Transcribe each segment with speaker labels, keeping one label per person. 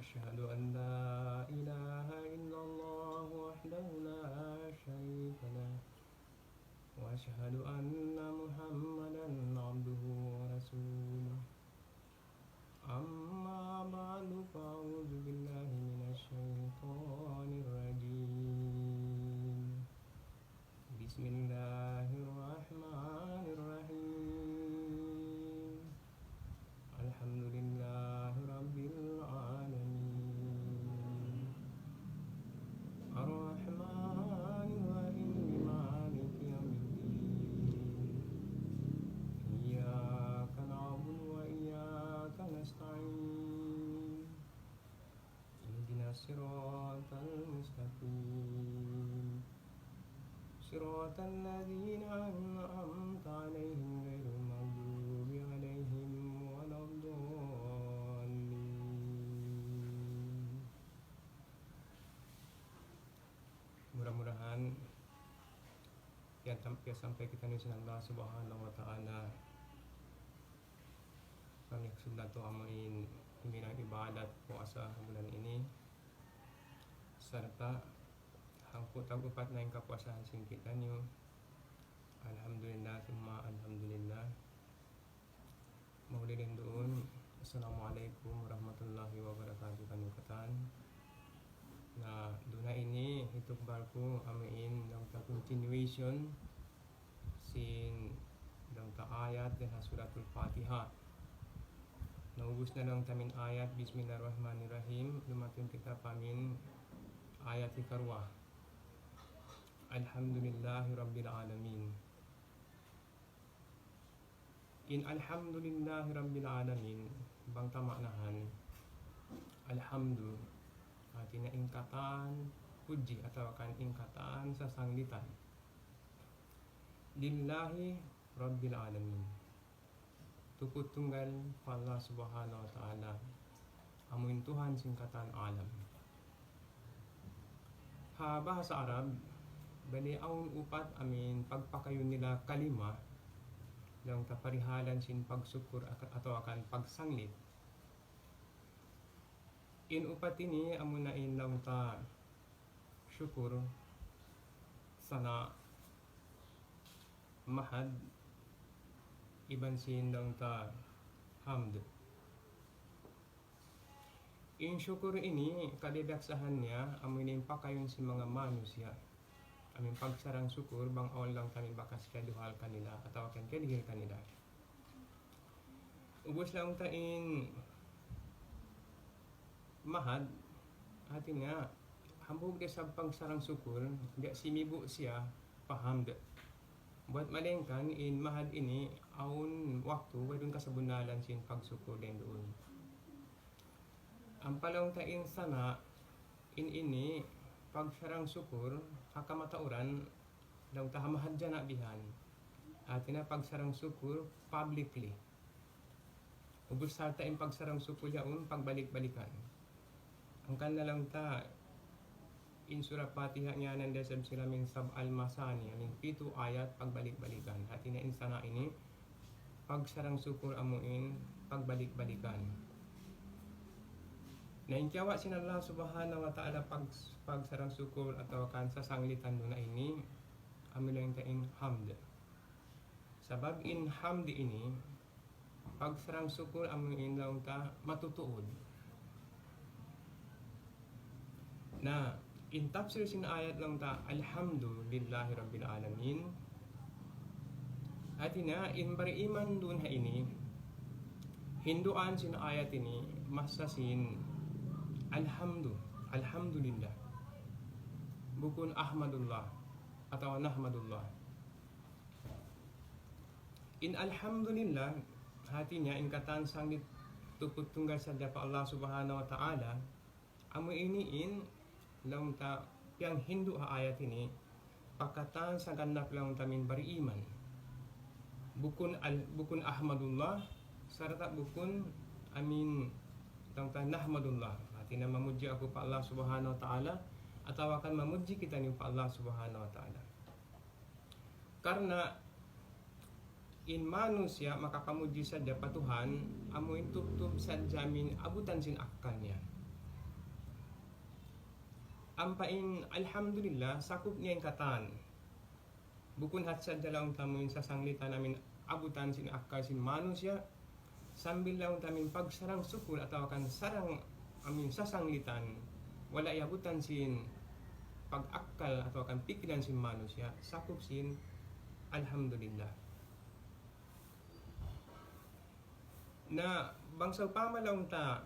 Speaker 1: أشهد أن لا إله إلا الله وحده لا شريك له وأشهد أن محمدا عبده ورسوله أما بعد فأعوذ بالله من الشيطان الرجيم بسم الله الرحمن الرحيم الحمد لله رب العالمين الرحمن الرحيم مالك يوم الدين إياك نعبد وإياك نستعين اهدنا الصراط المستقيم صراط الذين أنعمت عليهم غير المغضوب عليهم ولا الضالين. Mudah-mudahan yang sampai kita ni Allah Subhanahu wa taala kami sudah tu amain himpinan ibadat puasa bulan ini serta hangkut tagupat na yung kapuasahan singkitan nyo. Alhamdulillah, summa alhamdulillah. Maulidin doon. Assalamualaikum warahmatullahi wabarakatuh kanukatan. Na doon na ini hituk barko amain ng continuation sin ng ayat ng suratul Fatiha. Naubos na lang tamin ayat Bismillahirrahmanirrahim. Lumating kita pamin ayat ikarwa. Alhamdulillahi Rabbil Alamin. In Alhamdulillahi Rabbil Alamin, bang tamaknahan Alhamdu at inaingkatan puji atau kan ingkatan sa sanglitan Lillahi Rabbil Alamin, tukut tunggal Allah Subhanahu wa ta'ala, amuin Tuhan singkatan alam. Ha bahasa Arab bali aun upat amin pagpakayon nila kalima lang taparihalan sin pagsukur atau akan pagsanglit. In upat ini amunain lang ta syukur sana mahad iban sin lang ta hamd. In syukur ini kadidaksahan niya amunin pakayon si mga manusia. Amin pagsarang syukur bang awal lang kami bakas kaduhal kanila atau akan kadigil kanila. Ubos lang tain mahad atin nga hambog de sa pagsarang syukur di simibo siya pahamd. Buat malengkan in mahad ini aun waktu wadun kasabunalan sin pagsyukur din doon. Ang palong tain sana in ini pagsarang syukur hakamatauran daw tahamahad dyan na bihan at na pagsarang syukur publicly. Ubus sa taing pagsarang syukur yaon pagbalik-balikan. Ang kanila lang ta in surah Fatiha niya ng desab sila min sab al-masani amin 7 ayat pagbalik-balikan at inain sana ini pagsarang syukur amuin pagbalik-balikan. Naintiyawa sin Allah Subhanahu wa ta'ala pagsarang syukur atau kan sa sanglitan doon na ini amilang tain hamd. Sabab in hamd ini pagsarang syukur amin lang ta matutuod. Na in tafsir sin ayat lang ta Alhamdulillahi Rabbil Alamin. At ina in bariiman doon ha ini hinduan sin ayat ini masasin Alhamdulillah bukun Ahmadullah atau Nahmadullah. In Alhamdulillah hatinya ingkatan sangit tukut tunggal sa dapa Allah Subhanahu wa ta'ala amu iniin lang ta yang Hindu ha ayat ini pakatan sa ganap lang tamin bariiman bukun Ahmadullah serta bukun amin tentang Nahmadullah. Na mamuji ako pa Allah Subhanahu wa ta'ala atau akan mamuji kita ni pa Allah Subhanahu wa ta'ala. Karena in manusia makapamuji sadya pa Tuhan amuin tubtub sa jamin abutan sin akal niya. Ampain alhamdulillah sakup niya yung katan. Bukun hatsad dalawang tamuin sa sanglitan namin abutan sin akka sin manusia. Sambil lang tamin pagsarang sukul atau akan sarang amin sasanglitan. Wala iabutan sin pag-akal atau akan pikiran sin manusia. Sakup sin alhamdulillah. Na bangsa pamalaw ta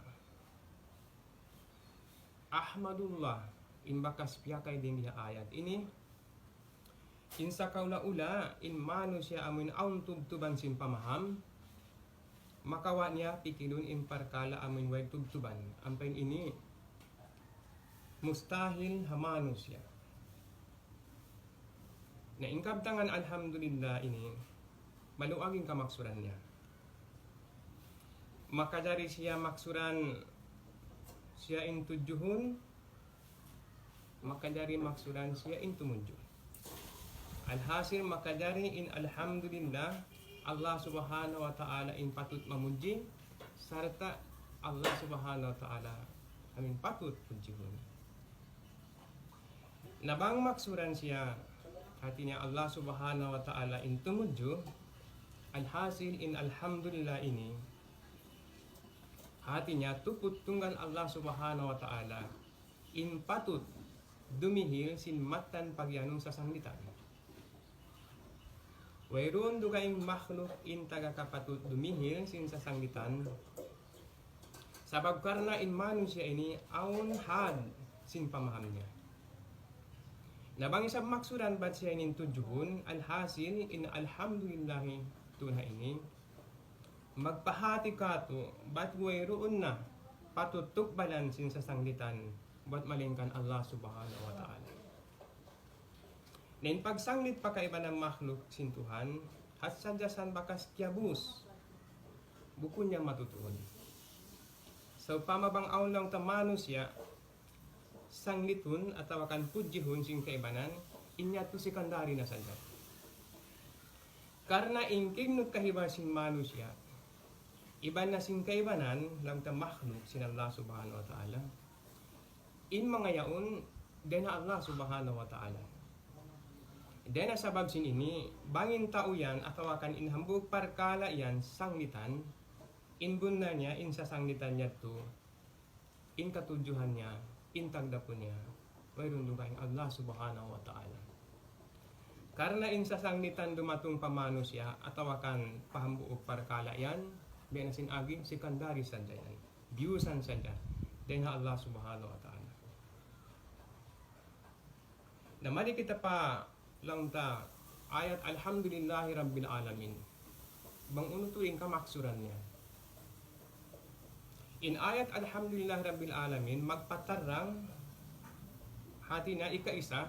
Speaker 1: Ahmadullah in bakas piyakay din niya ayat ini insa kaula-ula in manusia amun aun tubtuban sin pamaham makawa niya pikilun in parkala amun way tubtuban ampain ini mustahil ha manusia na ingkabtangan alhamdulillah ini maluaging kamaksuran niya makadari siya maksuran siya in tujuhun makadari maksuran siya in tumujuh alhasil makadari in alhamdulillah Allah subhanahu wa ta'ala in patut mamuji serta Allah subhanahu wa ta'ala amin patut pujuhun nabang maksuran siya hatinya Allah subhanahu wa ta'ala in tumujuh alhasil in alhamdulillah ini hatinya tuput tunggal Allah subhanahu wa ta'ala in patut dumihil sin matan pagyanong sa sanglitan. Wayroon dugaing makhluk in taga kapatut dumihil sin sa sanglitan. Sabab karna in manusia ini aun had sin pamaham niya. Nabang isang maksuran ba't siya inin tujuhun alhasil in alhamdulillahi tuna ini magpahati ka to ba't wayroon na patutuk balansin sa sanglitan ba't malingkan Allah subhanahu wa ta'ala. Nen pagsanglit pa kaiba ng makhluk sintuhan, at sadyasan bakas kiabus, bukun niya matutuon. So pamabang aon lang ta manusia, sanglitun at tawakan pujihun sing kaibanan, inya to sikandari na sadya. Karena ingking nagkahiba sing manusia, iba na sing kaibanan lang ta makhluk sin Allah subhanahu wa ta'ala. In mga yaon, dena Allah subhanahu wa ta'ala. Dena sabab sin ini, bangin tao yan at tawakan inhambog parkala yan sanglitan, inbunda niya, in sa sanglitan niya to, in katujuhan niya, in tagdapo niya, mayroon lugaing Allah subhanahu wa ta'ala. Karena in sa sanglitan dumatong pamano siya, at tawakan pahambuog parkala yan, dena sin aging sikandari sadya yan, biyusan sadya, dena Allah subhanahu wa ta'ala. Namali kita pa lang ta ayat alhamdulillahi rabbil alamin. Bang unutuin kamaksuran niya. In ayat alhamdulillahi rabbil alamin magpatarang hati na ika-isa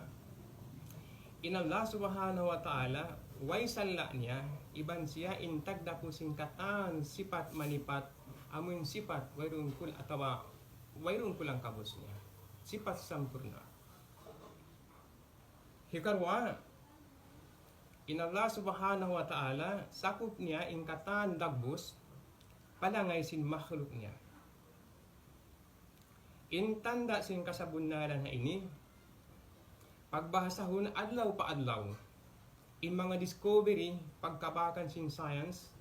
Speaker 1: in Allah subhanahu wa ta'ala way sala niya iban siya in tagdapo singkatan sipat manipat amun sipat wayron kul atawa wayron kulang kabus niya sipat sampurna. Hikarwa, in Allah subhanahu wa ta'ala, sakup niya in katan dagbus, palangay sin makhluk niya. In tanda sin kasabunaran na ini, pagbahasahon adlaw pa adlaw, in mga discovery, pagkabakan sin science,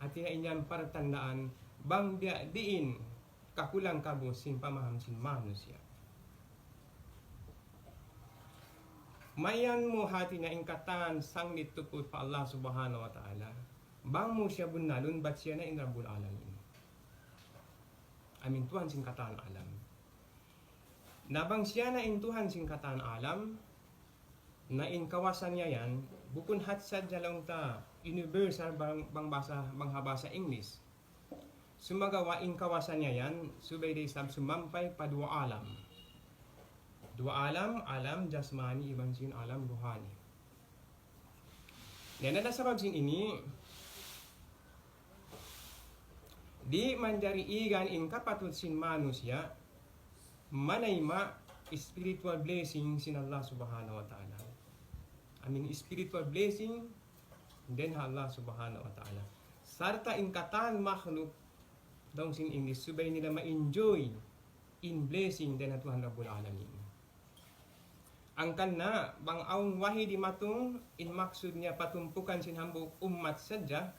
Speaker 1: at inainyan para tandaan, bang diin kakulang kabus sin pamaham sin manusia. Mayan mo hati na ingkatan sanglit tukod pa Allah subhanahu wa ta'ala. Bang mo siya bunalun, ba't siya na in Rabbul Alamin? Amin Tuhan sing katan alam. Nabang siya na in Tuhan sing katan alam, na in kawasan niya yan, bukun hatsad jalong ta, universal bang basa, bang habasa English. Sumagawa in kawasan niya yan, subay day sab sumampay pa dua alam. Dua alam, alam jasmani, ibang sin alam ruhani. Nena sabab sin ini, di manjari igan in kapatut sin manusia, manayma spiritual blessing sin Allah subhanahu wa ta'ala. I mean spiritual blessing, then Allah subhanahu wa ta'ala. Sarta in katan makhluk, daw sin English, subay nila ma-enjoy in blessing, then Tuhan Rabbul Alamin. Angkan na bang aung wahi di matung in maksudnya patumpukan sinhambuk umat saja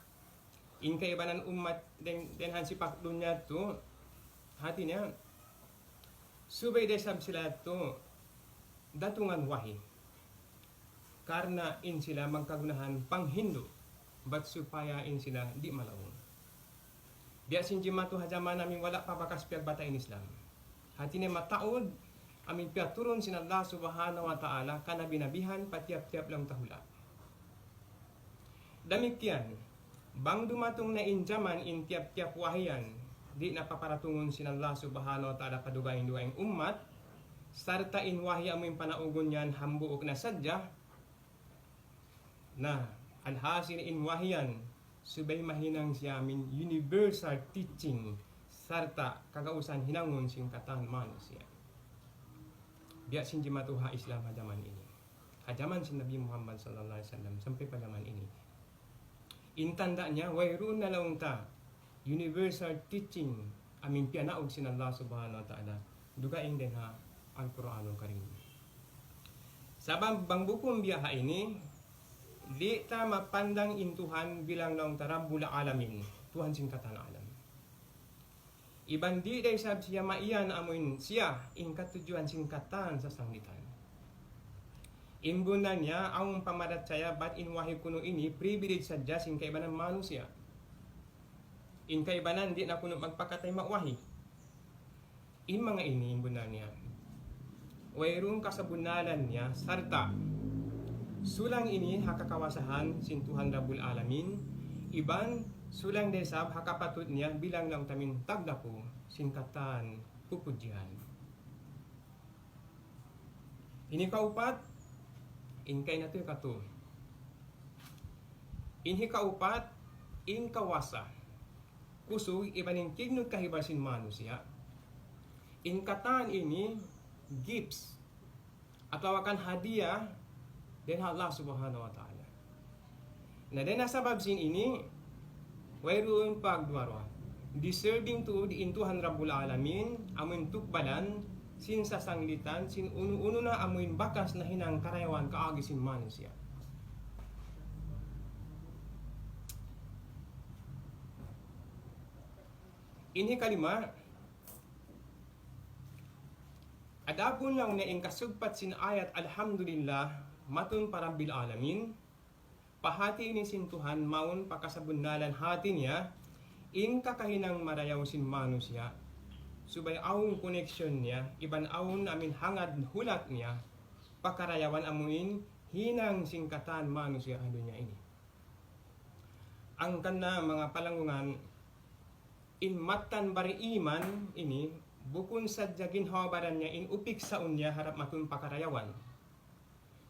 Speaker 1: in kaibanan umat den hansipak dunya tu hatinya subay desab sila tu datungan wahi karena in sila magkagunahan pang Hindu but supaya in sila di malaong dia sinjima tu hajaman namin wala pabakas piagbata in Islam hatinya mataod amin piaturun sin Allah subhanahu wa ta'ala kana binabihan patiap-tiap lang tahula demikian bang dumatong na injaman in tiap-tiap wahiyan di napaparatungon sin Allah subhanahu wa ta'ala kadugain duaing umat sarta in wahi amin panaugon yan hambuok na sadya na alhasil in wahiyan subay mahinang siya amin universal teaching sarta kagausan hinangon singkatan manusia dia sinjima tuha Islam hajaman ini hajaman si Nabi Muhammad sallallahu alaihi wasallam sampai pada zaman ini intandanya wairun na laung ta universal teaching amin pianaog sin Allah subhanahu wa ta'ala dugaing din ha Al-Quranul Karim sabang bang bukum biyaha ini di ta mapandang intuhan bilang laung ta Rabbul Alamin Tuhan singkatan alam iban di day sab siya maiyan amuin siya in katujuan singkatan sa sanglitan imbunan niya ang pamadat saya bat in wahi kuno ini privilege sadya sing kaibanan manusia in kaibanan di na kuno magpakatay mawahi in mga ini imbunan niya wairung kasabunalan niya sarta sulang ini hakakawasahan sin Tuhan Rabbul Alamin iban sulang desab hakapatut niya bilang lang tamin tagdapo singkatan pupudyan ini kaupat in kay nato kato in hikaupat in kawasa kusog ibaning kignod kahibasin manusia in katan ini gifts atau akan hadiah den Allah subhanahu wa ta'ala na den nasabab sin ini wayroon pagduaro deserving to di intuhan Rabbul Alamin amun tukbalan sin sasanglitan sin uno na amun bakas na hinang karayawan kaagi sin manusia ini kalima adapun lang na ingkasugpat sin ayat alhamdulillah matun para bil alamin pahati ni sin Tuhan maun pakasabunalan hati niya in kakahinang marayaw sin manusia subay awong connection niya iban awon amin hangad hulat niya pakarayawan amuin hinang singkatan manusia ano niya ini ang kana mga palangungan in matan bari iman ini bukun sa jagin hawabaran niya in upik sa unya harap matun pakarayawan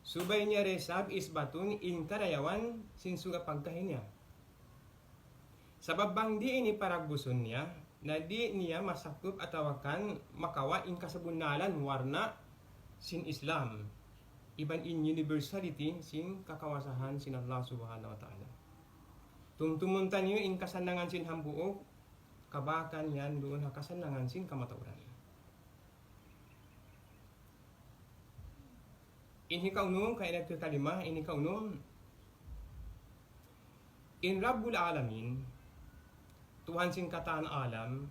Speaker 1: subay niya resab is batun in karayawan sinsuga pagkahin niya. Sabab bang di ini paragbuson niya na di niya masakup atawakan makawa in kasabunalan warna sin Islam. Iban in universality sin kakawasahan sin Allah subhanahu wa ta'ala. Tumtumuntan niyo in kasanangan sin hambuok kabakan yan doon kasanangan sin kamatauran. Ini kaunong kaya nagkakalima, ini kaunong in Rabbul Alamin Tuhan singkatan alam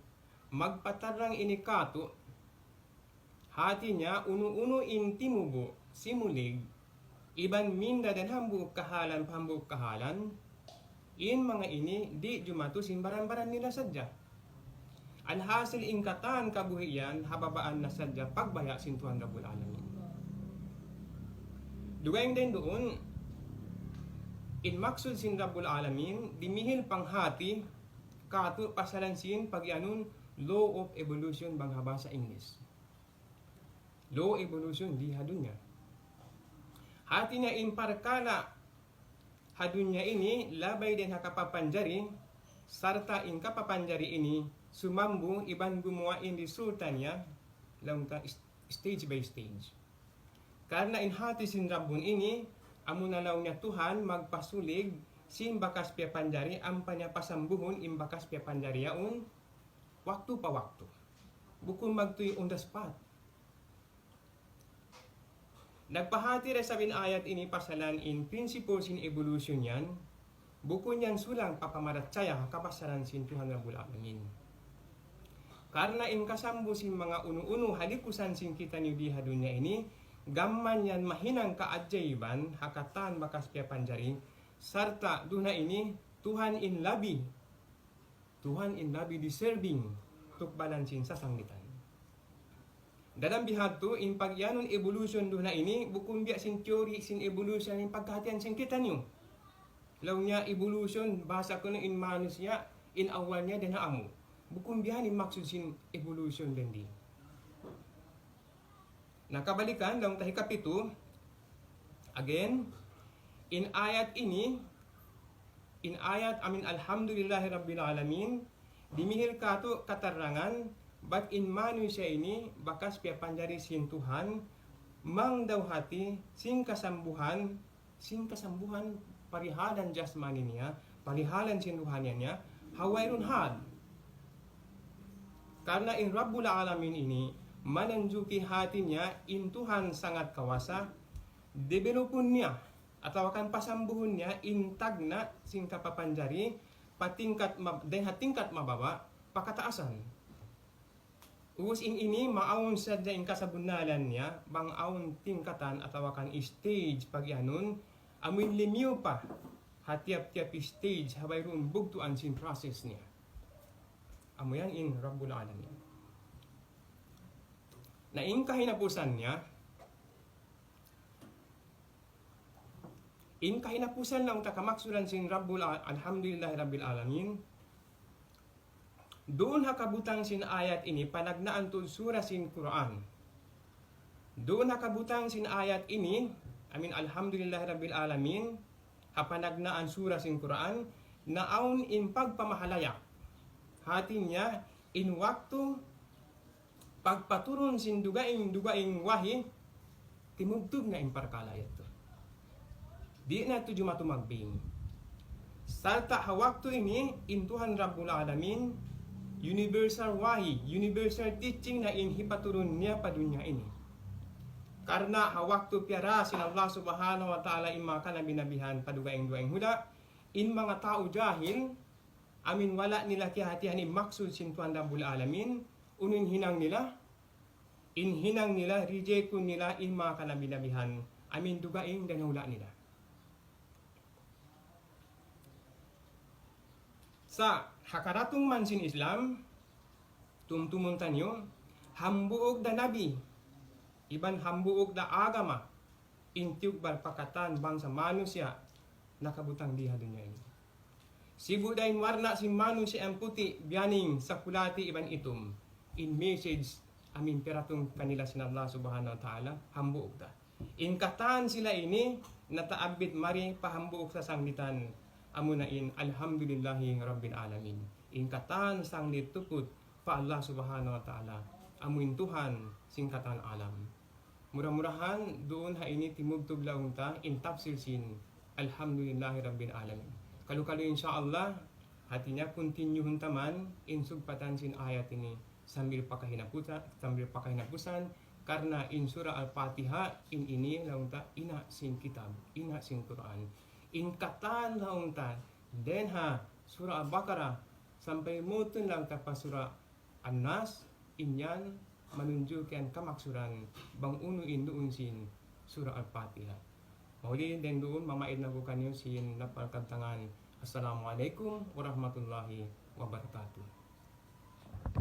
Speaker 1: magpatarang ini kato hati niya uno-uno in timubo simulig iban minda dan hambuk kahalan in mga ini di jumato simbaran-baran nila sadya alhasil ingkatan kabuhiyan hababaan na sadya pagbaya sin Tuhan Rabbul Alamin duweng din doon in maksud sin Rabbul Alamin dimihil panghati kato pasalansin pagyanun law of evolution banghaba sa English law evolution di hadunya hati niya in parkala hadunya ini labay din hakapapanjari sarta in kapapanjari ini sumambu iban gumawa in resulta niya langka stage by stage karena in hati sin Rabbun ini amunalaw niya Tuhan magpasulig sin bakas pia panjari ang panya pasambuhon in bakas pia panjari yaon waktu pa waktu bukun magtuy on the spot Nagpahati rin sabin ayat ini pasalan in principles in evolution yan, buku niyan sulang papamaratsaya kapasalan sin Tuhan Rabbul Alamin. Karena in kasambu sin mga unu-unu halikusan sin kita ni diha dunya ini, gamman yan mahinang kaajaiban hakatan bakas pia panjari, sarta duna ini Tuhan in labi deserving tukbalan sin sasanggitan. Dalam bihag tu, in pagyanon evolution doon na ini, bukun biya sin teori, sin evolution, in pagkatian sin kita niyo. Law niya evolution, basa ko na in manusia, in awal niya, din na amo. Bukun biya in maksud sin evolution din di. Nakabalikan, daw tahi kapito, again, in ayat ini, alhamdulillahi rabbil alamin, dimihil ka to katarangan, but in manusia ini bakas pia panjari sin Tuhan mang daw hati sin kasambuhan parihalan jasmani niya, parihalan sin Tuhannya niya hawairun had. Karena in Rabbul Alamin ini mananjuki hati niya in Tuhan sangat kawasa, developun niya atau akan pasambuhun niya in tagna sin kapapanjari patingkat tingkat mababa pakataasan. Uus in ini maawon sadya in kasabunalan niya bang awon tingkatan atau akan stage pagyanon amin limiyo pa hatiap-tiap stage habayron bugtuan sin process niya. Amo yan in Rabbul Alamin. Na in kahinapusan niya, in kahinapusan lang takamaksulan sin Rabbul Alhamdulillah Rabbil Alamin. Doon hakabutang sin ayat ini panagnaan to surah sin Quran. Doon hakabutang sin ayat ini, alhamdulillah rabbil alamin, hapanagnaan surah sin Quran, na aun in pagpamahalaya. Hati niya in waktu pagpaturun sin dugaing wahi, timugtog na in parkalayat to. Di na to jumatumagbing. Sarta hawaktu ini in Tuhan Rabbul Alamin, universal wahi, universal teaching na inhipaturun niya pa dunya ini. Karena hawaktu piara sin Allah subhanahu wa ta'ala in mga kanabinabihan padugaing-dugaing huda, in mga tao jahil, wala nila kihatihan in maksud sin Tuhan Rabbul Alamin, unin hinang nila, rejectun nila in mga kanabinabihan, dugaing dan hula nila. Sa hakaratong man sin Islam, tumtumuntan nyo, hambuog da nabi, iban hambuog da agama, intiug barpakatan bangsa manusia, nakabutang diha dunya ini. Sibu dain warna si manusia ang puti, biyaning sa kulati iban itum, in message, peratong kanila sin Allah subhanahu wa ta'ala, hambuog da. In kataan sila ini, nataabit mari pahambuog sa sanggitan, amunain alhamdulillahi rabbil alamin. In katan sang lituput pa Allah subhanahu wa ta'ala amuin Tuhan singkatan alam. Murah-murahan doon ha ini timugtog launta in tafsir sin alhamdulillahi rabbil alamin. Kalu-kalu insyaallah hatinya continue huntaman in sugpatan sin ayat ini sambil pakahinapusan karena in surah al-Fatiha in ini launta ina sin kitab, ina sin Quran. In katan launta den ha surah Al-Baqarah sampai mutun lang tapos surah An-Nas inyan menunjukkan kemaksuran bang unuin doon sin surah Al-Fatiha. Mauli din doon mamaid na ko kanyo sin napalkantangan. Assalamualaikum warahmatullahi wabarakatuh.